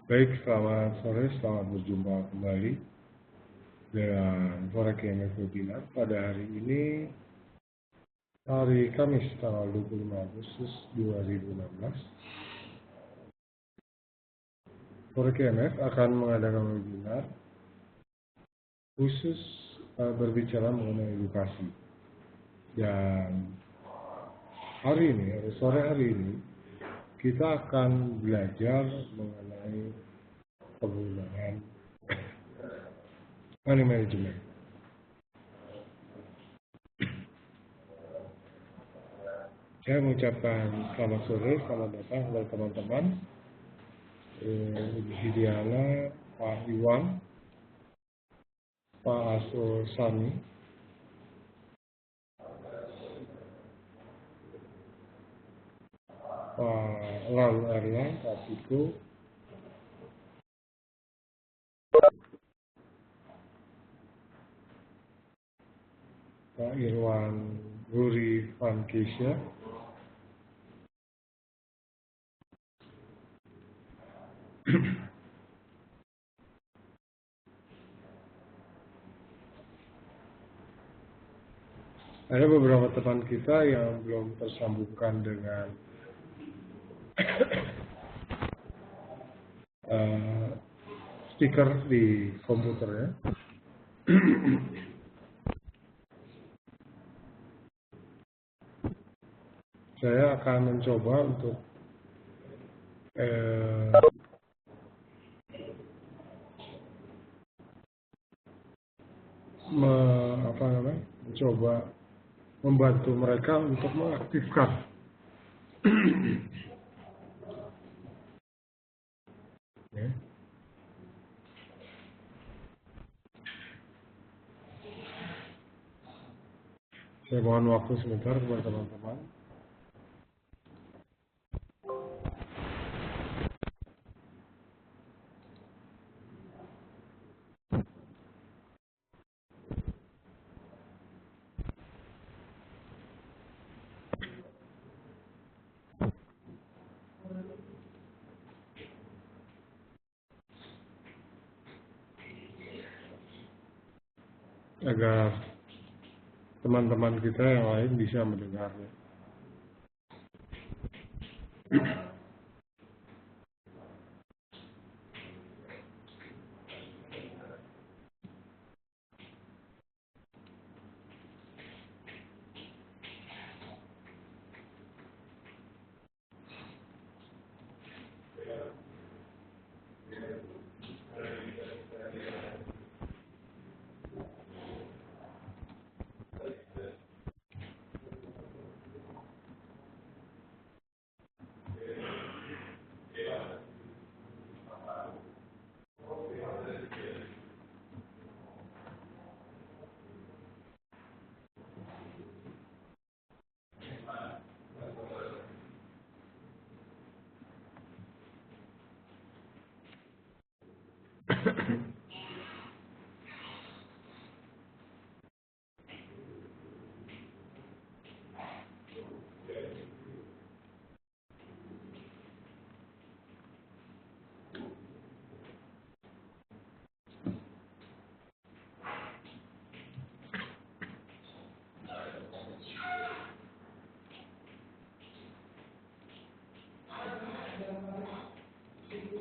Baik, selamat sore, selamat berjumpa kembali dengan Forex MF Webinar pada hari ini, hari Kamis, tanggal 25 Agustus 2016. Forex MF akan mengadakan webinar khusus berbicara mengenai edukasi. Dan hari ini, sore hari ini, kita akan belajar mengenai penggunaan money management. Saya mengucapkan selamat sore, selamat datang kepada teman-teman Ibu Hidiana, Pak Iwan, Pak Aso Sani, Pak Lalu Erlang, Pak Tiko, Pak Irwan Ruri Van Keisha, ada beberapa teman kita yang belum tersambungkan dengan speaker di komputernya. Saya akan mencoba untuk mencoba membantu mereka untuk mengaktifkan ya. Saya mohon waktu sebentar kepada teman-teman. Agar teman-teman kita yang lain bisa mendengarnya.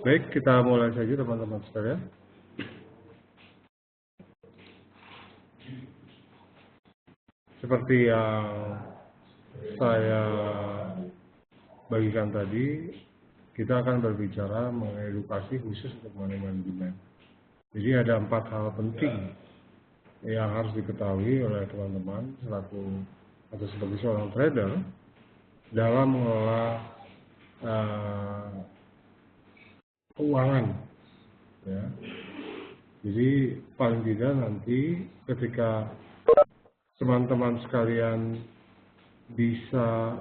Baik, kita mulai saja teman-teman sekalian. Seperti yang saya bagikan tadi, kita akan berbicara mengenai edukasi khusus untuk money management. Jadi ada 4 hal penting yang harus diketahui oleh teman-teman selaku atau sebagai seorang trader dalam mengelola keuangan. Ya. Jadi paling tidak nanti ketika teman-teman sekalian bisa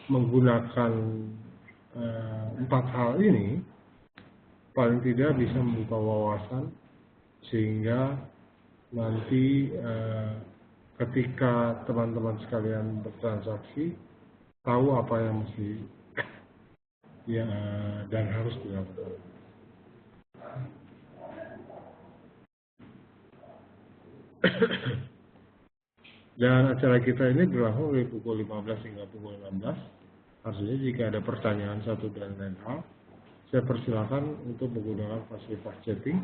menggunakan 4 hal ini, paling tidak bisa membuka wawasan sehingga nanti ketika teman-teman sekalian bertransaksi tahu apa yang mesti ya dan harus dilakukan. Dan acara kita ini berlangsung dari pukul 15 hingga pukul 16. Artinya jika ada pertanyaan satu dan lain hal, saya persilakan untuk menggunakan fasilitas chatting.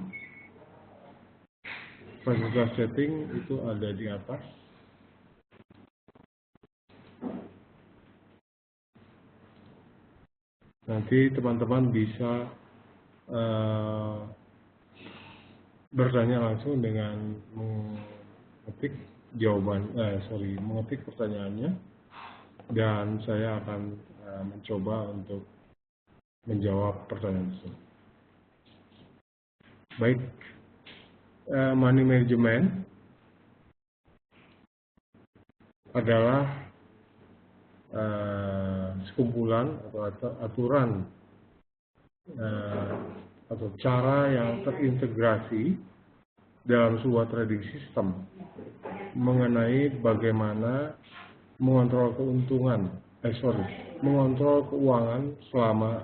Fasilitas chatting itu ada di atas. Nanti teman-teman bisa bertanya langsung dengan mengetik mengetik pertanyaannya, dan saya akan mencoba untuk menjawab pertanyaan tersebut. Baik, money management adalah sekumpulan atau aturan atau cara yang terintegrasi dalam sebuah trading system mengenai bagaimana mengontrol mengontrol keuangan selama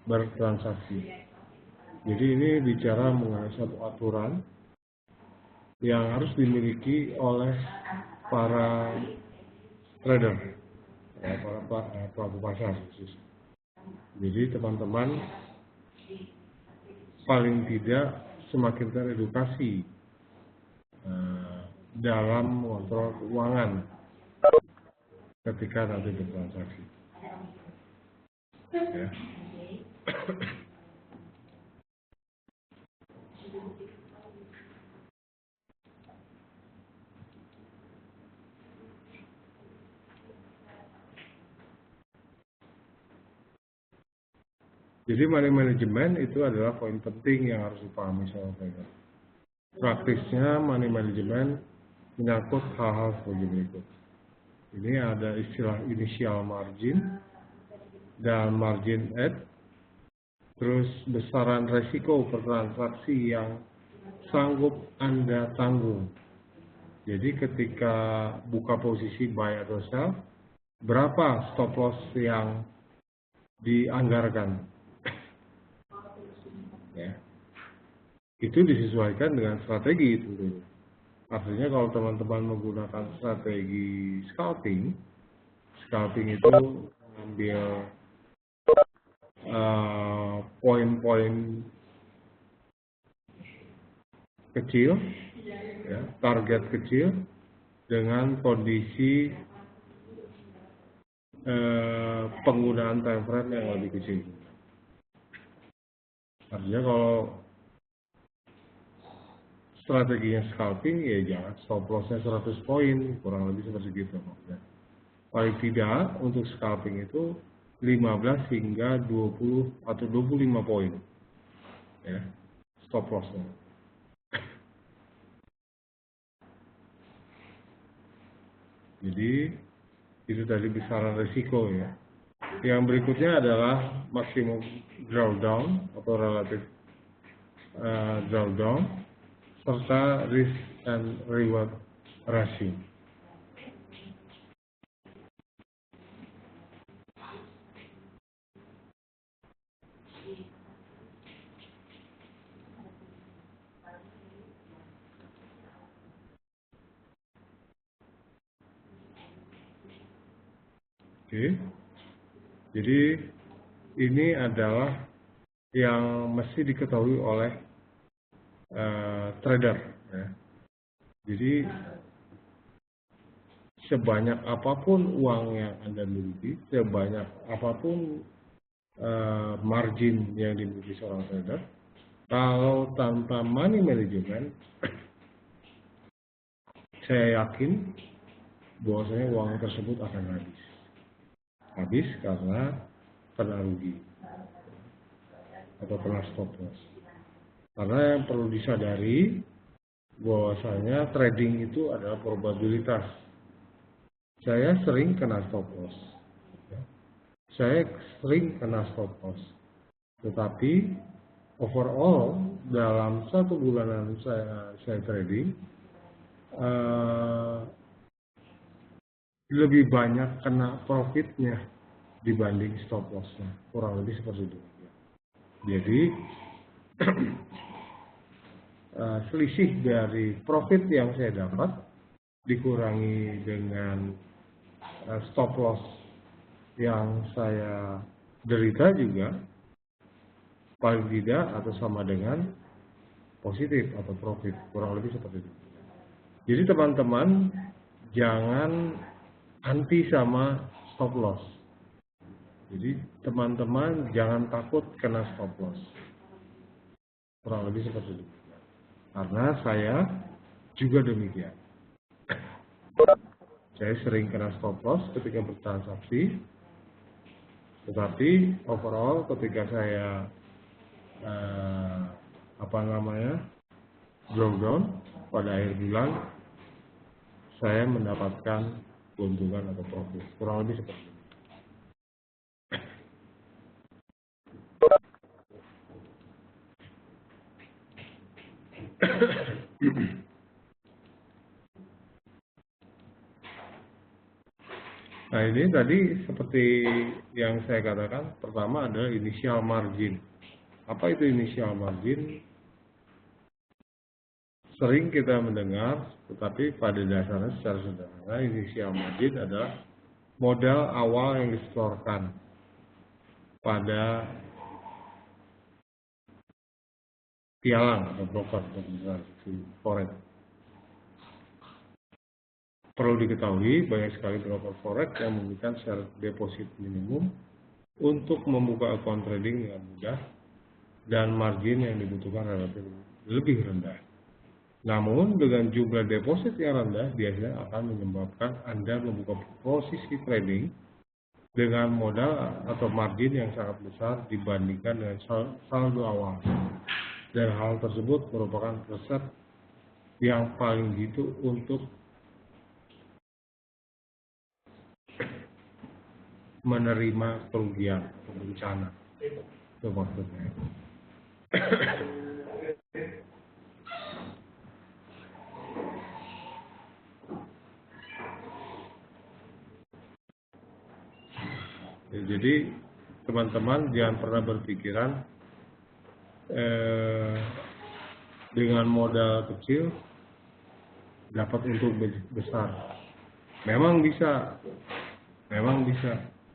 bertransaksi. Jadi ini bicara mengenai satu aturan yang harus dimiliki oleh para trader, para pelaku pasar khusus. Jadi teman-teman paling tidak semakin teredukasi dalam mengontrol keuangan ketika nanti bertransaksi. Ya. Jadi money management itu adalah poin penting yang harus dipahami sama trader. Praktisnya money management menyangkut hal-hal seperti berikut. Ini ada istilah initial margin dan margin add, terus besaran resiko per transaksi yang sanggup Anda tanggung. Jadi ketika buka posisi buy atau sell, berapa stop loss yang dianggarkan? Ya. Itu disesuaikan dengan strategi itu. Artinya kalau teman-teman menggunakan strategi scalping itu mengambil poin-poin kecil, ya, target kecil dengan kondisi penggunaan time frame yang lebih kecil. Artinya kalau strateginya scalping, ya jangan stop loss-nya 100 poin, kurang lebih seperti itu. Paling tidak untuk scalping itu 15 hingga 20 atau 25 poin, ya, stop loss-nya. Jadi itu tadi besaran risiko, ya. Yang berikutnya adalah maksimum drawdown atau relative drawdown serta risk and reward ratio. Oke. Jadi ini adalah yang mesti diketahui oleh trader, ya. Jadi sebanyak apapun uang yang Anda miliki, sebanyak apapun margin yang dimiliki seorang trader, kalau tanpa money management, saya yakin bahwasanya uang tersebut akan habis karena kena rugi atau kena stop loss. Karena yang perlu disadari bahwasanya trading itu adalah probabilitas. Saya sering kena stop loss, saya sering kena stop loss, tetapi overall dalam 1 bulanan saya trading, lebih banyak kena profitnya dibanding stop loss-nya, kurang lebih seperti itu. Jadi selisih dari profit yang saya dapat dikurangi dengan stop loss yang saya derita juga paling tidak atau sama dengan positif atau profit, kurang lebih seperti itu. Jadi teman-teman jangan anti sama stop loss. Jadi teman-teman jangan takut kena stop loss, kurang lebih seperti itu. Karena saya juga demikian. Saya sering kena stop loss ketika bertransaksi, tetapi overall ketika saya drawdown pada akhir bulan, saya mendapatkan keuntungan atau profit, kurang lebih seperti itu. Nah ini tadi seperti yang saya katakan, pertama adalah initial margin. Apa itu initial margin? Sering kita mendengar, tetapi pada dasarnya secara sederhana initial margin adalah modal awal yang disetorkan pada pialang atau broker untuk transaksi forex. Perlu diketahui banyak sekali broker forex yang memberikan syarat deposit minimum untuk membuka akun trading dengan mudah dan margin yang dibutuhkan relatif lebih rendah. Namun dengan jumlah deposit yang rendah biasanya akan menyebabkan Anda membuka posisi trading dengan modal atau margin yang sangat besar dibandingkan dengan saldo awal. Dan hal tersebut merupakan resep yang paling jitu untuk menerima kerugian atau bencana. Itu maksudnya. Ya, jadi teman-teman jangan pernah berpikiran dengan modal kecil dapat untung besar. Memang bisa,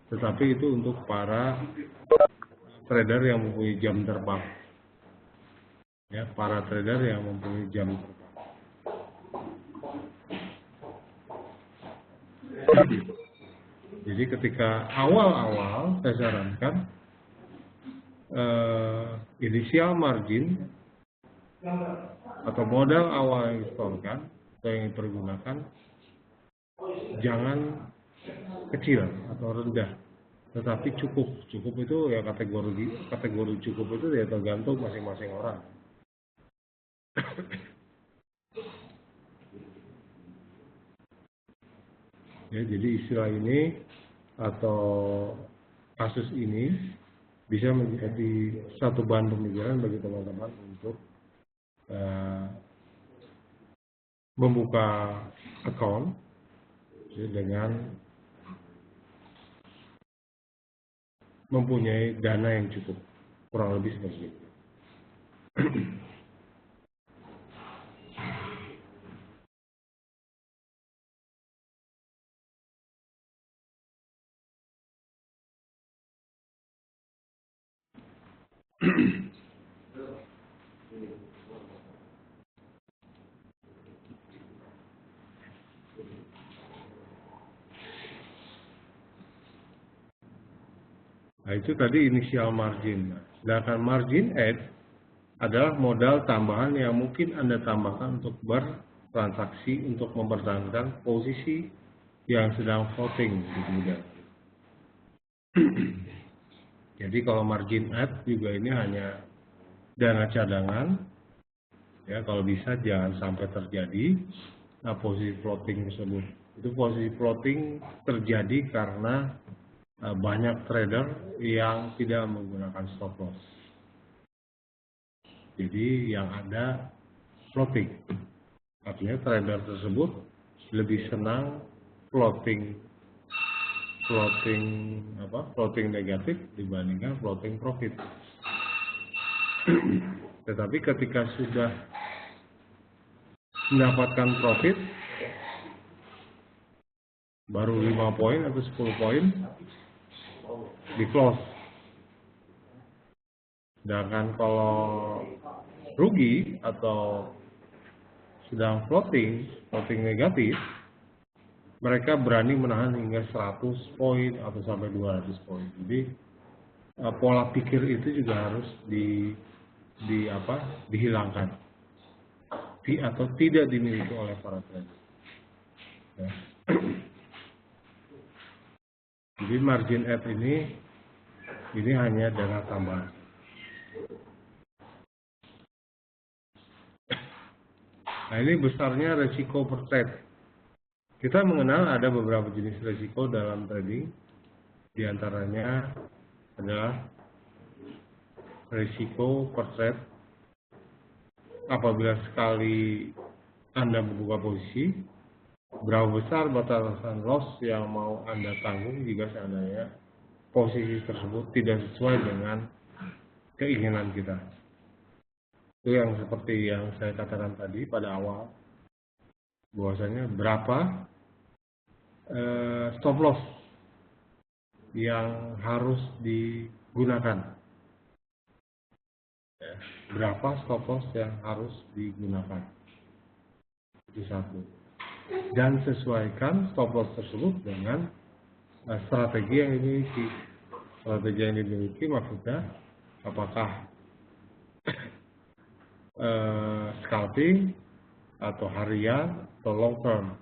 tetapi itu untuk para trader yang mempunyai jam terbang. Ya, para trader yang mempunyai jam terbang. Jadi ketika awal-awal saya sarankan initial margin atau modal awal yang disetorkan atau yang dipergunakan jangan kecil atau rendah, tetapi cukup. Cukup itu ya kategori cukup itu ya tergantung masing-masing orang. Ya, jadi istilah ini atau kasus ini bisa menjadi satu bahan pemikiran bagi teman-teman untuk membuka account ya, dengan mempunyai dana yang cukup, kurang lebih seperti itu. Nah itu tadi initial margin. Sedangkan margin add adalah modal tambahan yang mungkin Anda tambahkan untuk bertransaksi untuk mempertahankan posisi yang sedang floating di mudah. Jadi kalau margin add juga ini hanya dana cadangan, ya kalau bisa jangan sampai terjadi posisi floating tersebut. Itu posisi floating terjadi karena banyak trader yang tidak menggunakan stop loss. Jadi yang ada floating. Artinya trader tersebut lebih senang floating negatif dibandingkan floating profit. Tetapi ketika sudah mendapatkan profit baru 5 poin atau 10 poin di close. Sedangkan kalau rugi atau sedang floating negatif, mereka berani menahan hingga 100 poin atau sampai 200 poin. Jadi pola pikir itu juga harus dihilangkan atau tidak dimiliki oleh para trader. Ya. Jadi margin add ini hanya dana tambahan. Nah, ini besarnya resiko per trade. Kita mengenal ada beberapa jenis resiko dalam trading. Di antaranya adalah resiko per trade. Apabila sekali Anda membuka posisi, berapa besar batasan loss yang mau Anda tanggung jika seandainya posisi tersebut tidak sesuai dengan keinginan kita. Itu yang seperti yang saya katakan tadi pada awal, bahwasanya berapa stop loss yang harus digunakan. Berapa stop loss yang harus digunakan. Itu satu. Dan sesuaikan stop loss tersebut dengan strategi yang dimiliki. Strategi yang dimiliki maksudnya apakah scalping atau harian atau long term.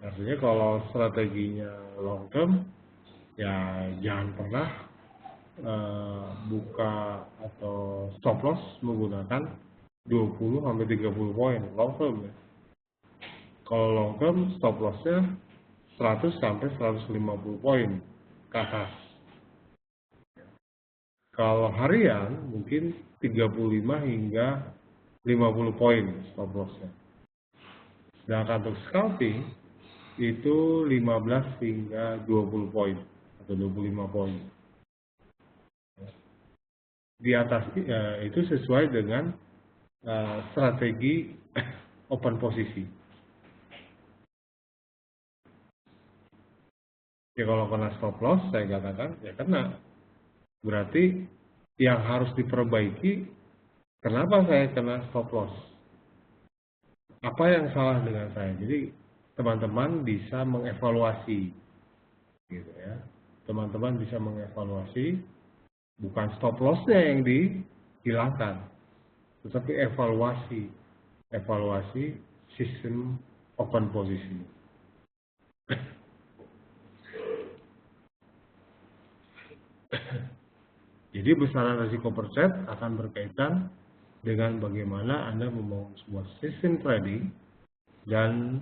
Artinya kalau strateginya long term, ya jangan pernah buka atau stop loss menggunakan 20-30 poin long term ya. Kalau long term stop lossnya 100-150 poin ke atas. Kalau harian mungkin 35 hingga 50 poin stop lossnya. Sedangkan untuk scalping itu 15 hingga 20 poin atau 25 poin. Di atas itu sesuai dengan strategi open posisi. Ya kalau kena stop loss saya katakan ya kena. Berarti yang harus diperbaiki, kenapa saya kena stop loss? Apa yang salah dengan saya? Jadi teman-teman bisa mengevaluasi, gitu ya. Teman-teman bisa mengevaluasi, bukan stop lossnya yang dihilangkan, tetapi evaluasi sistem open posisi. Jadi besaran risiko per trade akan berkaitan dengan bagaimana Anda membangun sebuah sistem trading dan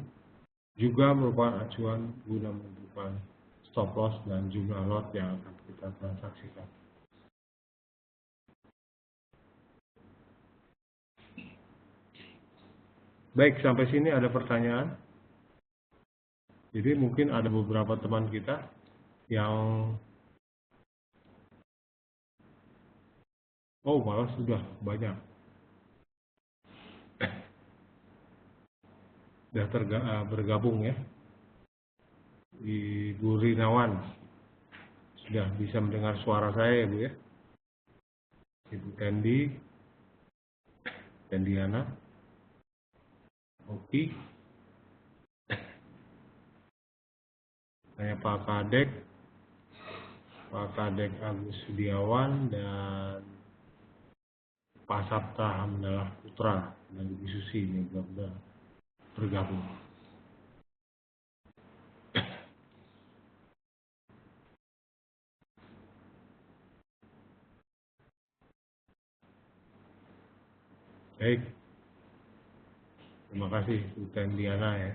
juga merupakan acuan guna menentukan stop loss dan jumlah lot yang akan kita transaksikan. Baik, sampai sini ada pertanyaan? Jadi mungkin ada beberapa teman kita yang malah sudah banyak. Sudah bergabung ya. Di Bu Rinawan. Sudah bisa mendengar suara saya ya Bu ya. Ibu Tendiana. Oki. Saya Pak Kadek Agus Sudiawan dan Pak Sabta Hamdalah Putra dan Ibu Susi ini benar-benar bergabung. Baik, terima kasih Bu Tendiana ya.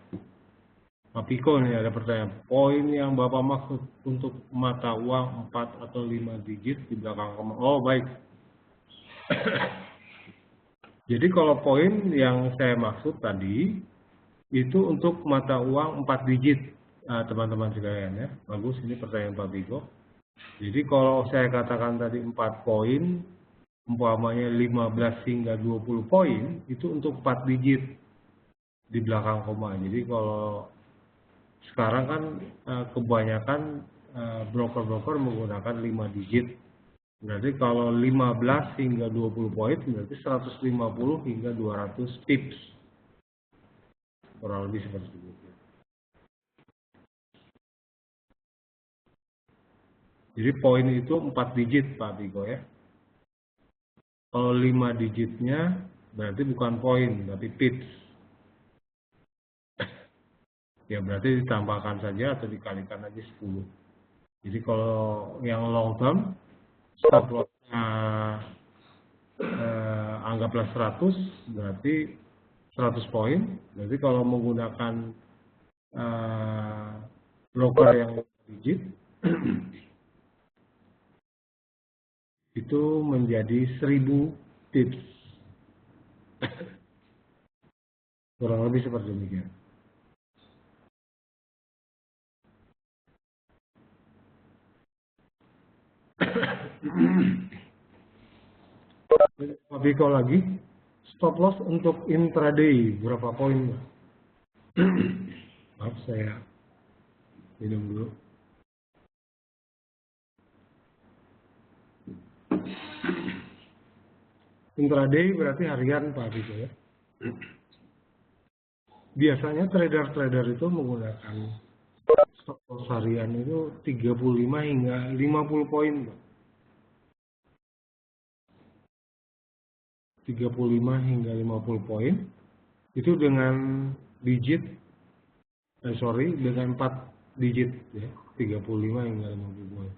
Pak Piko ini ada pertanyaan, poin yang Bapak maksud untuk mata uang 4 atau 5 digit di belakang koma. Oh baik. Jadi kalau poin yang saya maksud tadi itu untuk mata uang 4 digit teman-teman sekalian ya. Bagus, ini pertanyaan Pak Biko. Jadi kalau saya katakan tadi 4 poin, umpamanya 15 hingga 20 poin, itu untuk 4 digit di belakang koma. Jadi kalau sekarang kan kebanyakan broker-broker menggunakan 5 digit. Berarti kalau 15 hingga 20 poin berarti 150 hingga 200 pips. Kurang lebih seperti itu. Jadi poin itu 4 digit Pak Biko ya. Kalau 5 digitnya berarti bukan poin, tapi pips. Ya berarti ditambahkan saja atau dikalikan aja 10. Jadi kalau yang long term, stop lossnya anggaplah 100, berarti 100 poin. Berarti kalau menggunakan broker yang digit, itu menjadi 1000 tips. Kurang lebih seperti demikian. Pak Biko lagi, stop loss untuk intraday berapa poin? Maaf saya minum dulu. Intraday berarti harian Pak Biko ya. Biasanya trader-trader itu menggunakan stop loss harian itu 35 hingga 50 poin Pak. 35 hingga 50 poin itu dengan digit dengan 4 digit ya, 35 hingga 50 poin.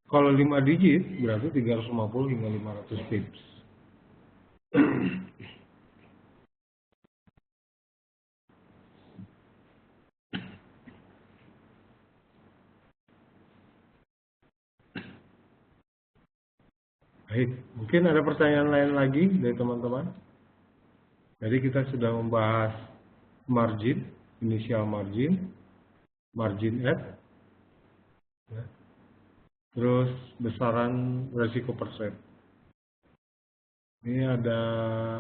Kalau 5 digit berarti 350 hingga 500 pips. Baik, mungkin ada pertanyaan lain lagi dari teman-teman. Jadi kita sudah membahas margin, initial margin, margin add, ya. Terus besaran resiko persen. Ini ada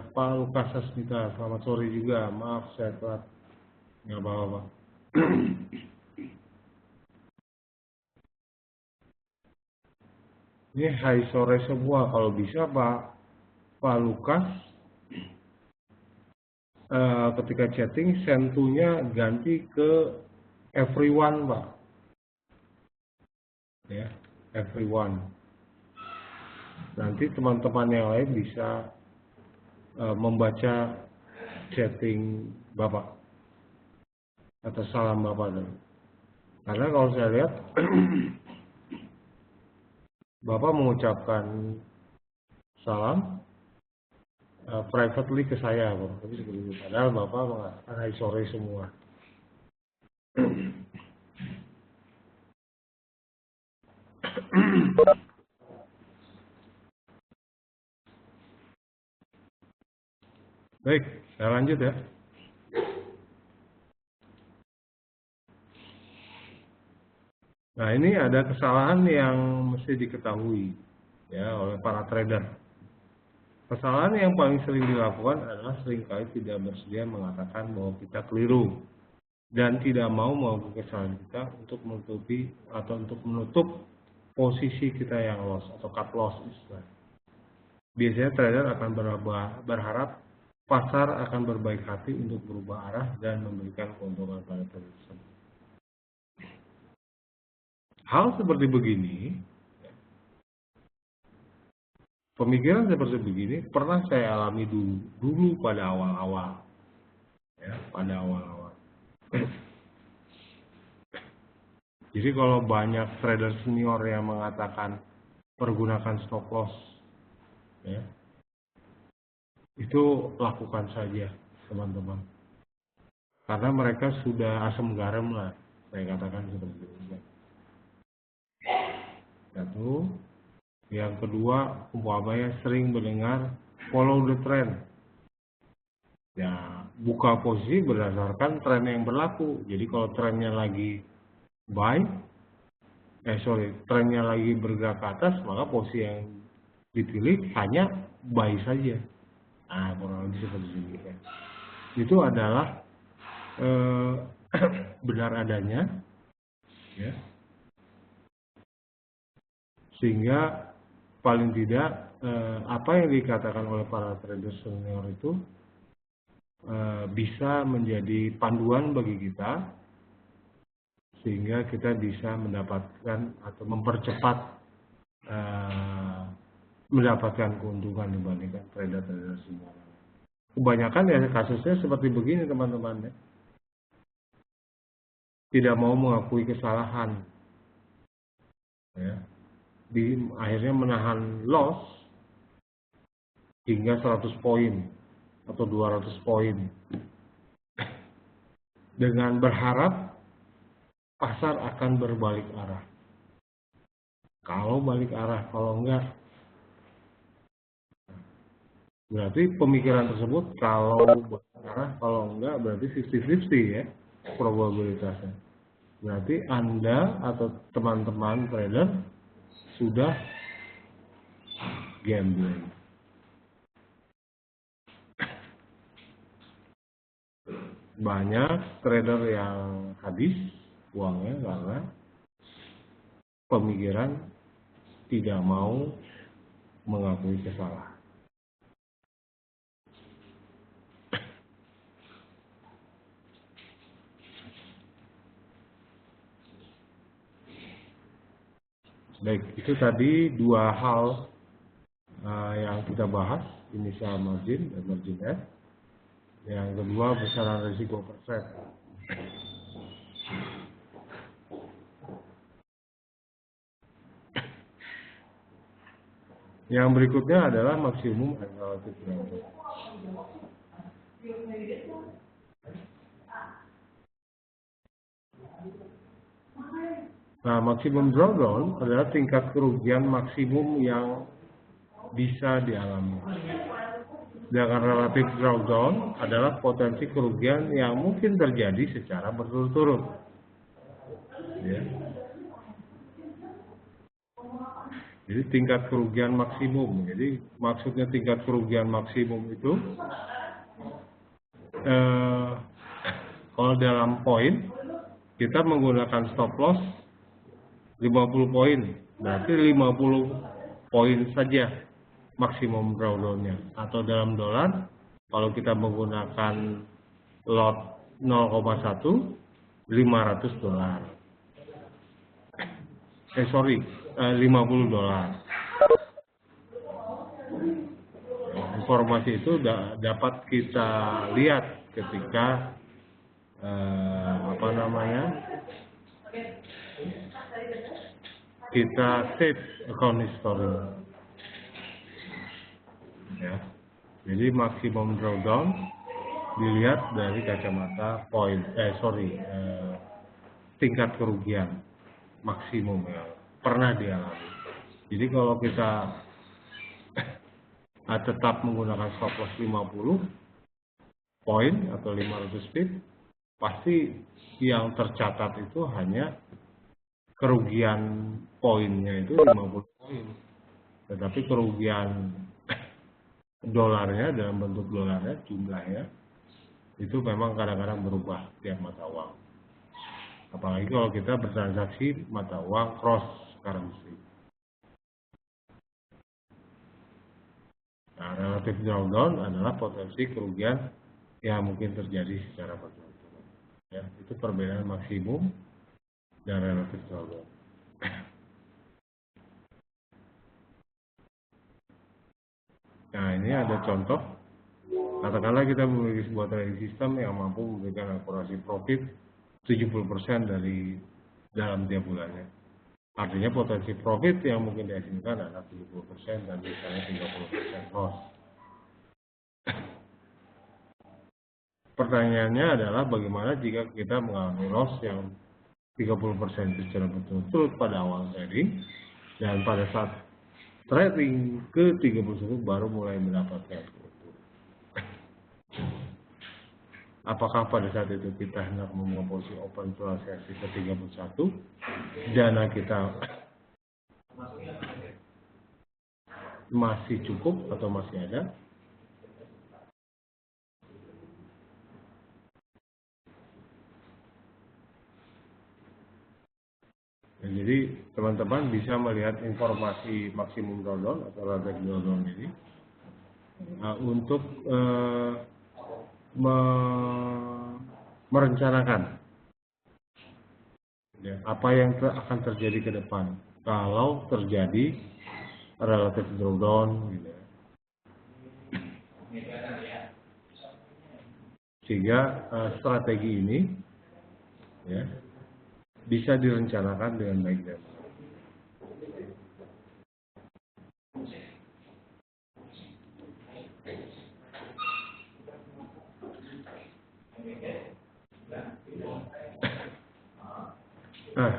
Pak Lukas Asmita, selamat sore juga, maaf saya telat, nggak apa-apa. Ini hai sore semua, kalau bisa Pak Lukas ketika chatting sentuhnya ganti ke everyone Pak, ya everyone. Nanti teman-teman yang lain bisa membaca chatting Bapak atau salam Bapak. Karena kalau saya lihat Bapak mengucapkan salam privately ke saya, Pak. Tapi seperti itu. Padahal Bapak mengatakan hai sore semua. Baik, saya lanjut ya. Nah, ini ada kesalahan yang mesti diketahui ya oleh para trader. Kesalahan yang paling sering dilakukan adalah seringkali tidak bersedia mengatakan bahwa kita keliru dan tidak mau mengakui kesalahan kita untuk menutupi atau untuk menutup posisi kita yang loss atau cut loss istilah. Biasanya trader akan berharap pasar akan berbaik hati untuk berubah arah dan memberikan keuntungan pada trader tersebut. Hal seperti begini, pemikiran seperti begini pernah saya alami dulu pada awal-awal, ya, pada awal-awal. Jadi kalau banyak trader senior yang mengatakan pergunakan stop loss, ya, itu lakukan saja teman-teman. Karena mereka sudah asam garam lah, saya katakan seperti itu. Satu. Yang kedua, umpamanya sering mendengar follow the trend. Ya, buka posisi berdasarkan tren yang berlaku. Jadi kalau trennya lagi buy, trennya lagi bergerak ke atas, maka posisi yang dipilih hanya buy saja. Nah, kurang lebih seperti ini ya. Itu adalah benar adanya, ya. Sehingga paling tidak apa yang dikatakan oleh para trader senior itu bisa menjadi panduan bagi kita, sehingga kita bisa mendapatkan atau mempercepat mendapatkan keuntungan dibandingkan trader-trader senior. Kebanyakan ya kasusnya seperti begini teman-teman ya. Tidak mau mengakui kesalahan, ya. Akhirnya menahan loss hingga 100 poin atau 200 poin dengan berharap pasar akan berbalik arah. Kalau balik arah, kalau enggak, berarti pemikiran tersebut kalau balik arah, kalau enggak berarti 50-50 ya probabilitasnya. Berarti Anda atau teman-teman trader sudah gambling. Banyak trader yang habis uangnya karena pemikiran tidak mau mengakui kesalahan. Baik, itu tadi dua hal yang kita bahas, initial margin dan margin F. Yang kedua, besaran risiko persen. Yang berikutnya adalah maksimum and relative drawdown. Nah, maksimum drawdown adalah tingkat kerugian maksimum yang bisa dialami. Sedangkan relatif drawdown adalah potensi kerugian yang mungkin terjadi secara berturut-turut. Ya. Jadi tingkat kerugian maksimum. Jadi maksudnya tingkat kerugian maksimum itu kalau dalam poin kita menggunakan stop loss 50 poin. Berarti 50 poin saja maksimum drawdown-nya. Atau dalam dolar, kalau kita menggunakan lot 0,1, 500 dolar. 50 dolar. Informasi itu dapat kita lihat ketika kita save account history. Ya. Jadi maksimum drawdown dilihat dari kacamata tingkat kerugian maksimum yang pernah dialami. Jadi kalau kita tetap menggunakan stop loss 50 poin atau 500 pip, pasti yang tercatat itu hanya kerugian poinnya itu 50 poin. Tetapi kerugian dolarnya dalam bentuk dolarnya, jumlahnya, itu memang kadang-kadang berubah tiap mata uang. Apalagi kalau kita bertransaksi mata uang cross currency. Nah, relative drawdown adalah potensi kerugian yang mungkin terjadi secara berturut-turut. Ya, itu perbedaan maksimum dan relative drawdown. Nah, ini ada contoh. Katakanlah kita memiliki sebuah trading system yang mampu memberikan akurasi profit 70% dari dalam tiap bulannya. Artinya potensi profit yang mungkin dihasilkan adalah 70% dan misalnya 30% loss. Pertanyaannya adalah bagaimana jika kita mengalami loss yang 30% secara berturut-turut pada awal trading dan pada saat trading ke-31 baru mulai mendapatkan keuntungan. Apakah pada saat itu kita hendak membuka posisi open transaksi ke 31, dana kita masih cukup atau masih ada? Nah, jadi teman-teman bisa melihat informasi maksimum drawdown atau relative drawdown ini untuk merencanakan ya, apa yang akan terjadi ke depan kalau terjadi relative drawdown gitu ya. Sehingga strategi ini ya bisa direncanakan dengan baik dan benar. Nah,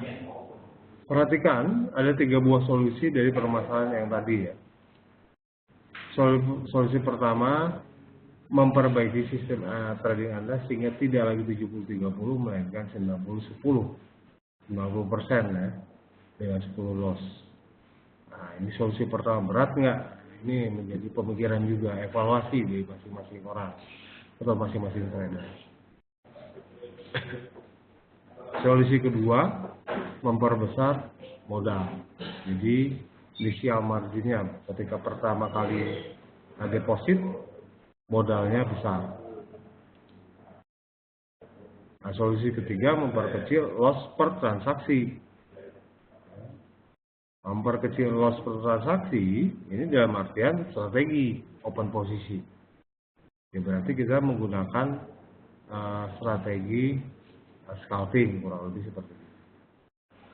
perhatikan ada 3 buah solusi dari permasalahan yang tadi ya. Solusi pertama, memperbaiki sistem trading Anda sehingga tidak lagi 70-30 melainkan 90-10. 90% ya, dengan 10 loss. Nah, ini solusi pertama. Berat nggak? Ini menjadi pemikiran juga, evaluasi dari masing-masing orang atau masing-masing trader. Solusi kedua, memperbesar modal. Jadi initial marginnya ketika pertama kali deposit modalnya besar. Nah, solusi ketiga, memperkecil loss per transaksi. Memperkecil loss per transaksi ini dalam artian strategi open posisi. Ya, berarti kita menggunakan strategi scalping kurang lebih seperti itu.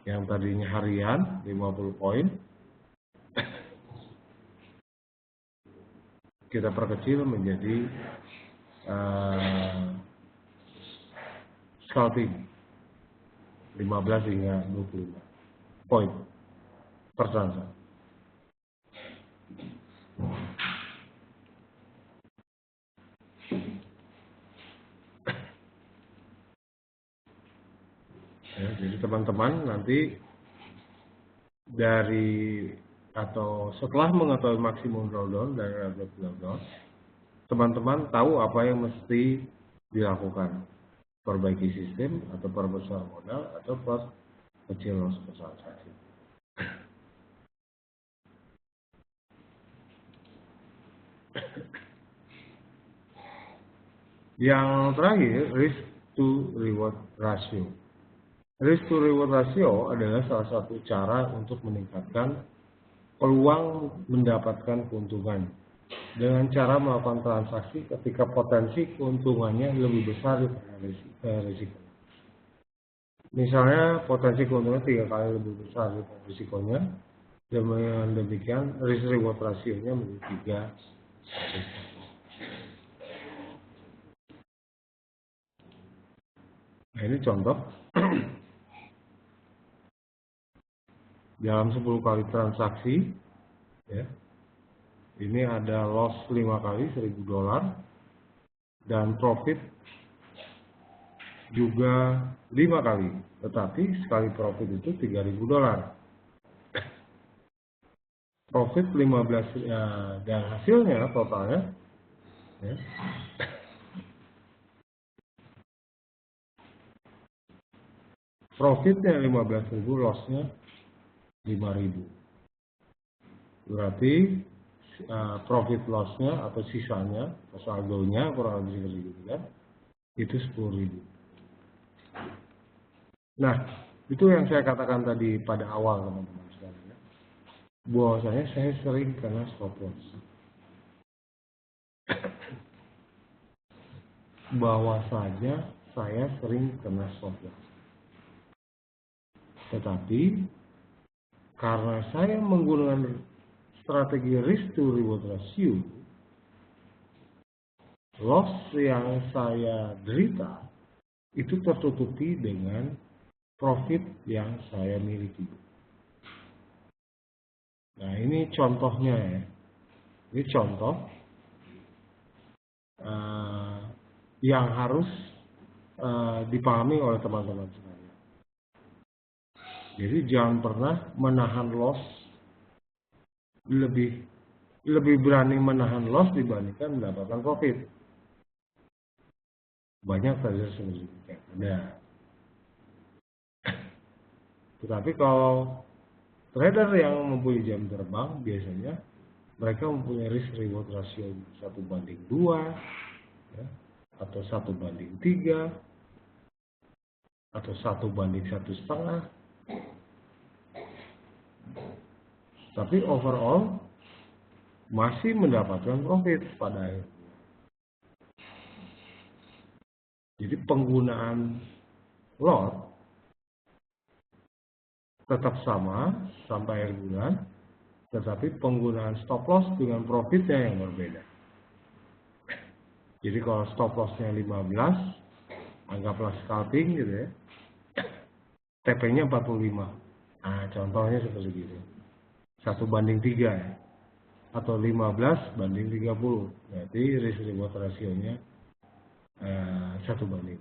Yang tadinya harian 50 poin kita perkecil menjadi scalping 15 hingga 25 poin per transaksi. Ya, jadi teman-teman nanti dari atau setelah mengetahui maksimum drawdown dan relative drawdown, teman-teman tahu apa yang mesti dilakukan. Perbaiki sistem atau perbesar modal atau kecil loss per transaksi. Yang terakhir, risk to reward ratio. Risk to reward ratio adalah salah satu cara untuk meningkatkan peluang mendapatkan keuntungan dengan cara melakukan transaksi ketika potensi keuntungannya lebih besar daripada risiko. Misalnya potensi keuntungan 3 kali lebih besar daripada risikonya, dengan demikian risk reward ratio-nya menjadi 3. Nah, ini contoh. Dalam 10 kali transaksi ya, ini ada loss 5 kali $1.000 dan profit juga 5 kali, tetapi sekali profit itu $3.000. Profit 15 ya, dan hasilnya totalnya ya, profitnya 15.000, lossnya 5.000. Berarti profit lossnya atau sisanya atau saldonya kurang lebih seperti itu kan, itu 10.000. Nah, itu yang saya katakan tadi pada awal teman-teman sekalian ya, bahwasanya saya sering kena stop loss. Bahwasanya saya sering kena stop loss. Tetapi karena saya menggunakan strategi risk to reward ratio, loss yang saya derita itu tertutupi dengan profit yang saya miliki. Nah, ini contohnya ya. Ini contoh yang harus dipahami oleh teman-teman sekalian. Jadi jangan pernah menahan loss, lebih berani menahan loss dibandingkan mendapatkan profit. Banyak trader seperti itu. Ada. Tetapi kalau trader yang mempunyai jam terbang, biasanya mereka mempunyai risk reward ratio 1:2, ya, atau 1:3, atau 1:1,5. Tapi overall masih mendapatkan profit pada akhirnya. Jadi penggunaan lot tetap sama sampai akhir bulan, tetapi penggunaan stop loss dengan profitnya yang berbeda. Jadi kalau stop lossnya 15, anggaplah scalping gitu ya, TP-nya 45. Nah, contohnya seperti itu. 1:3 ya. Atau 15:30. Berarti risk reward rasionya 1:.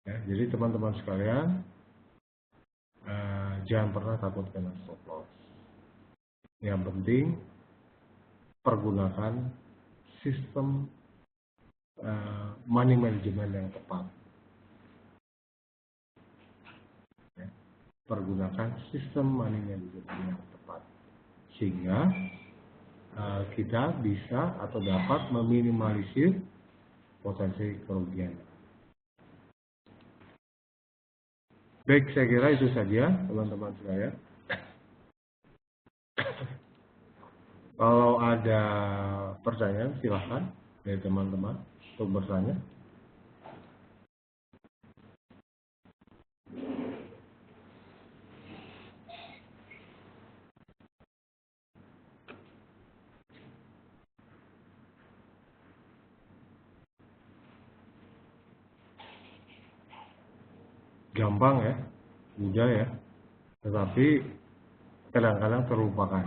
Ya, jadi teman-teman sekalian, jangan pernah takut kena stop loss. Yang penting pergunakan sistem money management yang tepat. Ya, pergunakan sistem money management yang tepat sehingga kita bisa atau dapat meminimalisir potensi kerugian. Baik, saya kira itu saja teman-teman sekalian. Kalau ada pertanyaan silahkan dari teman-teman untuk bertanya. Gampang ya, mudah ya, tetapi kadang-kadang terlupakan.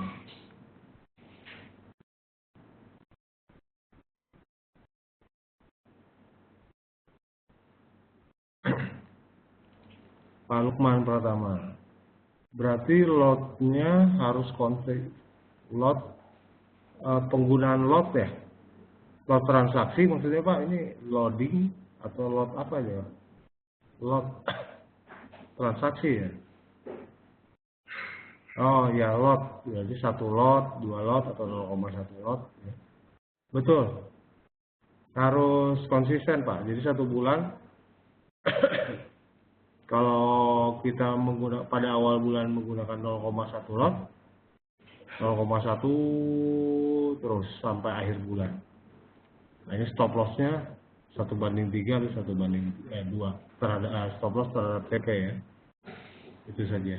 Pak Lukman Pratama, berarti lotnya harus konflik, lot penggunaan lot ya, lot transaksi maksudnya Pak, ini loading atau lot apa ya, lot transaksi ya. Oh ya, lot, jadi 1 lot, 2 lot, atau 0,1 lot ya. Betul, harus konsisten Pak, jadi 1 bulan. Kalau kita pada awal bulan menggunakan 0,1 lot, 0,1 terus sampai akhir bulan. Nah ini stop lossnya 1:3 atau 1:2 terhadap stop loss terhadap TP ya. Itu saja.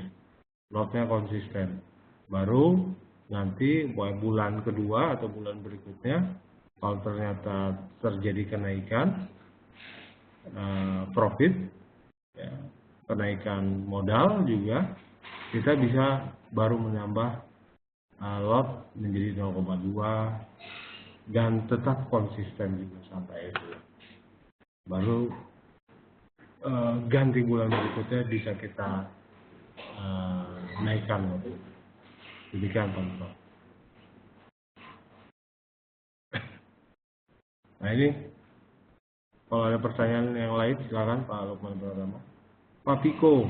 Lotnya konsisten. Baru nanti bulan kedua atau bulan berikutnya, kalau ternyata terjadi kenaikan profit, ya, kenaikan modal juga, kita bisa baru menambah lot menjadi 0,2 dan tetap konsisten juga sampai itu. Baru ganti bulan berikutnya bisa kita naikkan waktu. Demikian teman-teman. Nah ini kalau ada pertanyaan yang lain silakan Pak Lukman Pratama. Pak Piko,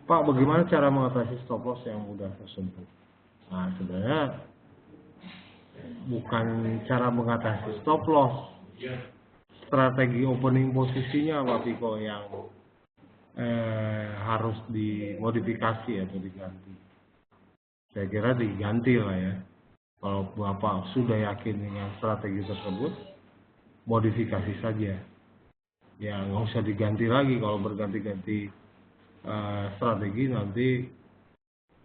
Pak bagaimana cara mengatasi stop loss yang mudah tersentuh? Nah sebenarnya bukan cara mengatasi stop loss, strategi opening posisinya Pak Piko yang harus dimodifikasi atau diganti. Saya kira diganti lah ya. Kalau Bapak sudah yakin dengan strategi tersebut, modifikasi saja. Ya nggak usah diganti lagi. Kalau berganti-ganti strategi nanti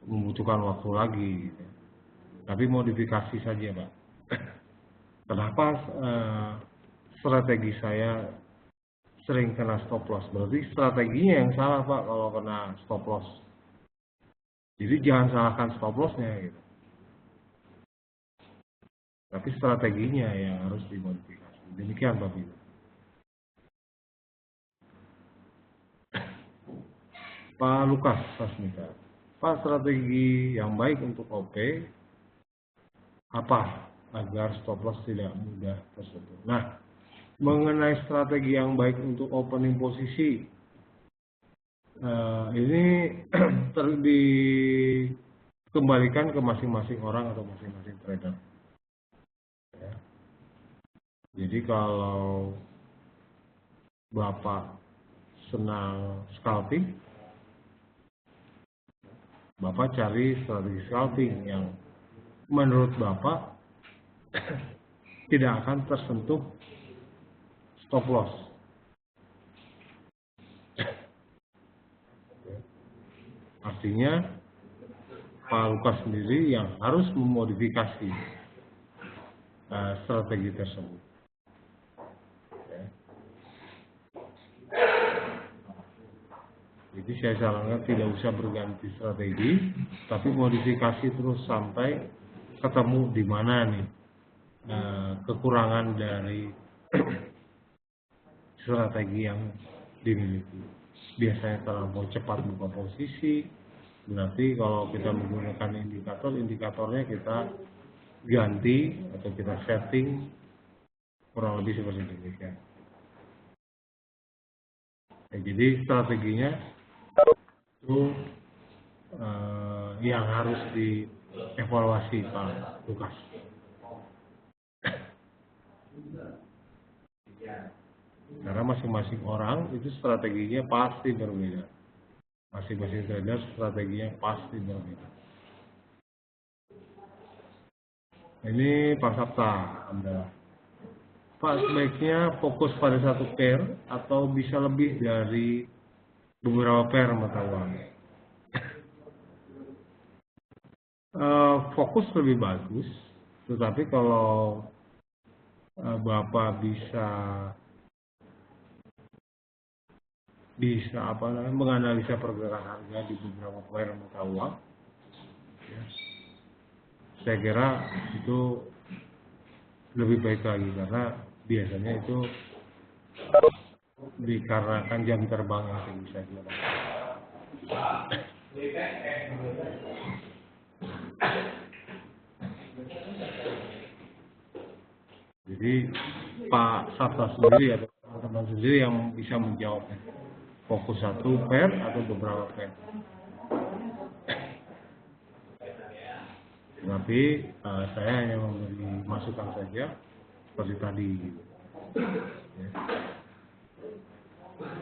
membutuhkan waktu lagi. Gitu. Tapi modifikasi saja Pak. Kenapa strategi saya sering kena stop loss? Berarti strateginya yang salah Pak kalau kena stop loss. Jadi jangan salahkan stop lossnya gitu. tapi strateginya yang harus dimodifikasi. Demikian Pak Bino. Pak Lukas Sasmita, Pak, strategi yang baik untuk OP apa agar stop loss tidak mudah tersentuh? Nah, mengenai strategi yang baik untuk opening posisi, ini dikembalikan ke masing-masing orang atau masing-masing trader. Ya. Jadi kalau Bapak senang scalping, Bapak cari strategi scalping yang menurut Bapak tidak akan tersentuh stop loss. Artinya Pak Lukas sendiri yang harus memodifikasi strategi tersebut. Jadi saya sarankan tidak usah berganti strategi, tapi modifikasi terus sampai ketemu di mana nih kekurangan dari strategi yang dimiliki. Biasanya terlalu cepat buka posisi, berarti kalau kita menggunakan indikatornya kita ganti atau kita setting kurang lebih seperti demikian. Jadi strateginya itu yang harus dievaluasi Pak Lukas. Karena masing-masing orang itu strateginya pasti berbeda. Masing-masing trader strateginya pasti berbeda. Ini Pak Sabta, Anda. Pak, sebaiknya fokus pada satu pair atau bisa lebih dari beberapa pair mata uang? Fokus lebih bagus, tetapi kalau Bapak bisa menganalisa pergerakan harga di beberapa pair mata uang, ya, saya kira itu lebih baik lagi karena biasanya itu dikarenakan jam terbang yang tinggi saja. Jadi Pak Sabta sendiri atau teman-teman sendiri yang bisa menjawabnya. Fokus satu pair atau beberapa pair. Tapi saya hanya memberi masukan saja seperti tadi. Ya.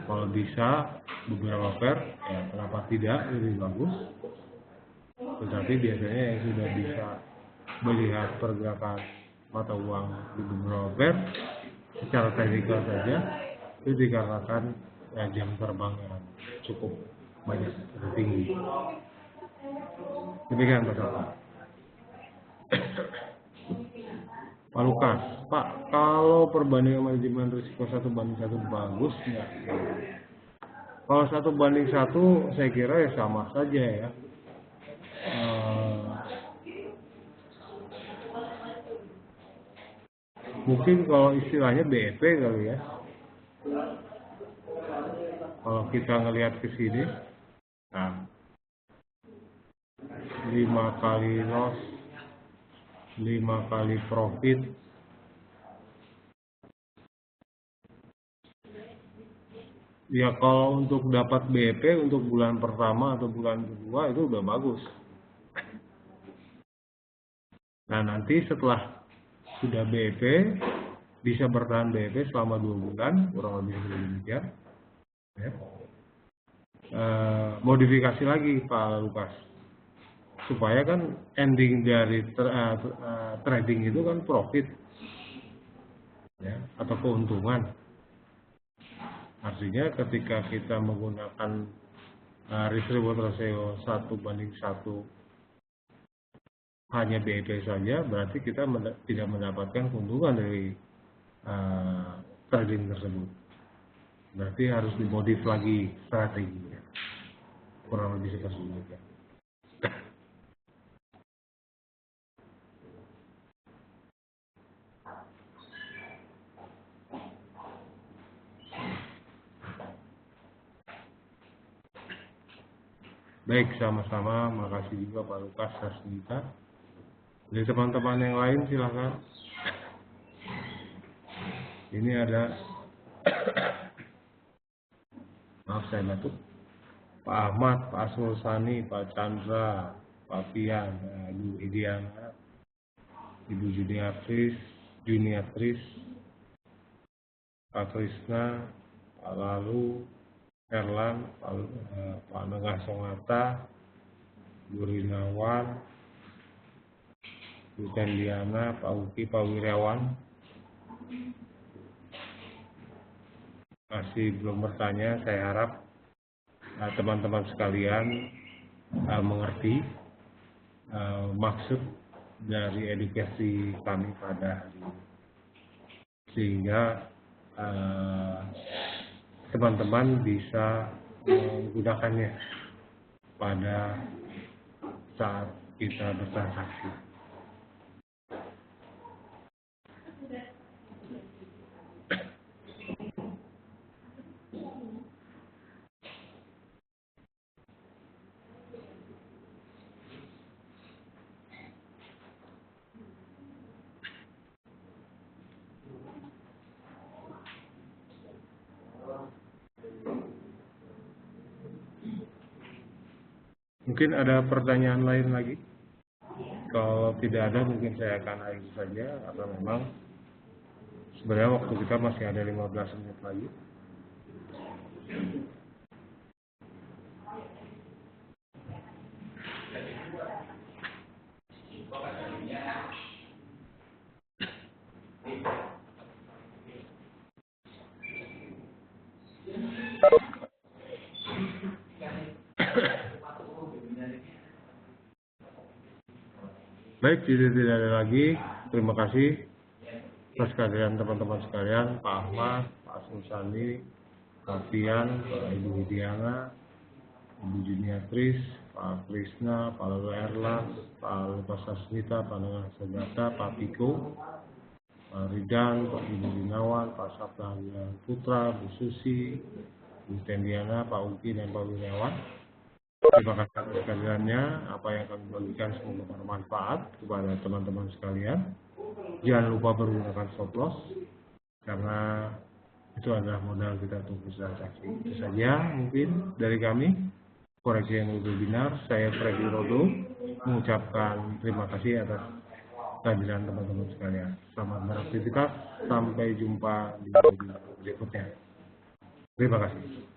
Kalau bisa beberapa pair, ya kenapa tidak, lebih bagus. Tetapi biasanya yang sudah bisa melihat pergerakan mata uang di beberapa pair secara teknikal saja itu dikarenakan jam terbang yang cukup banyak dan tinggi. Demikian Pak. Pak Lukas, Pak, kalau perbandingan manajemen risiko 1:1 bagus nggak? Kalau 1:1 saya kira ya sama saja ya. Mungkin kalau istilahnya BEP kali ya. Kalau kita ngelihat ke sini, nah 5 kali loss, 5 kali profit, ya kalau untuk dapat BEP untuk bulan pertama atau bulan kedua itu udah bagus. Nah nanti setelah sudah BEP, bisa bertahan BEP selama 2 bulan, kurang lebih demikian. Ya. Modifikasi lagi Pak Lukas, supaya kan ending dari trading itu kan profit, ya, atau keuntungan. Artinya ketika kita menggunakan risk reward ratio 1:1 hanya BEP saja, berarti kita tidak mendapatkan keuntungan dari trading tersebut. Berarti harus dimodif lagi strateginya. Kurang lebih seperti itu. Baik, sama-sama. Makasih juga Pak Lukas Sasmita. Dari teman-teman yang lain silakan. Ini ada, maaf saya batuk, Pak Ahmad, Pak Asrul Sani, Pak Chandra, Pak Pian, Ibu Idiana, Ibu Juniatris, Pak Krisna, Pak Lalu, Erlan, Pak Nengah Sonata, Bu Rinawan, Bu Tendiana, Pak Uki, Pak Wiryawan. Masih belum bertanya, saya harap teman-teman sekalian mengerti maksud dari edukasi kami pada hari ini, sehingga teman-teman bisa menggunakannya pada saat kita bertransaksi. Mungkin ada pertanyaan lain lagi? Kalau tidak ada, mungkin saya akan akhiri saja, karena memang sebenarnya waktu kita masih ada 15 menit lagi. Baik, tidak ada lagi. Terima kasih atas kehadiran teman-teman sekalian, Pak Ahmad, Pak Susani, Pak Pian, Pak Ibu Widiana, Ibu Juniatris, Pak Krisna, Pak Lalu Erlan, Pak Lukas Sasmita, Pak Nengah Sonata, Pak Piko, Pak Ridan, Pak Ibu Rinawan, Pak Sabta Putra, Bu Susi, Bu Tendiana, Pak Uki, dan Pak Wiryawan. Terima kasih atas kehadirannya. Apa yang kami bagikan semoga bermanfaat kepada teman-teman sekalian. Jangan lupa menggunakan stop loss, karena itu adalah modal kita untuk bertransaksi. Itu saja mungkin dari kami, Forex Channel Webinar. Saya Freddy Rodo mengucapkan terima kasih atas kehadiran teman-teman sekalian. Selamat beraktivitas. Sampai jumpa di video berikutnya. Terima kasih.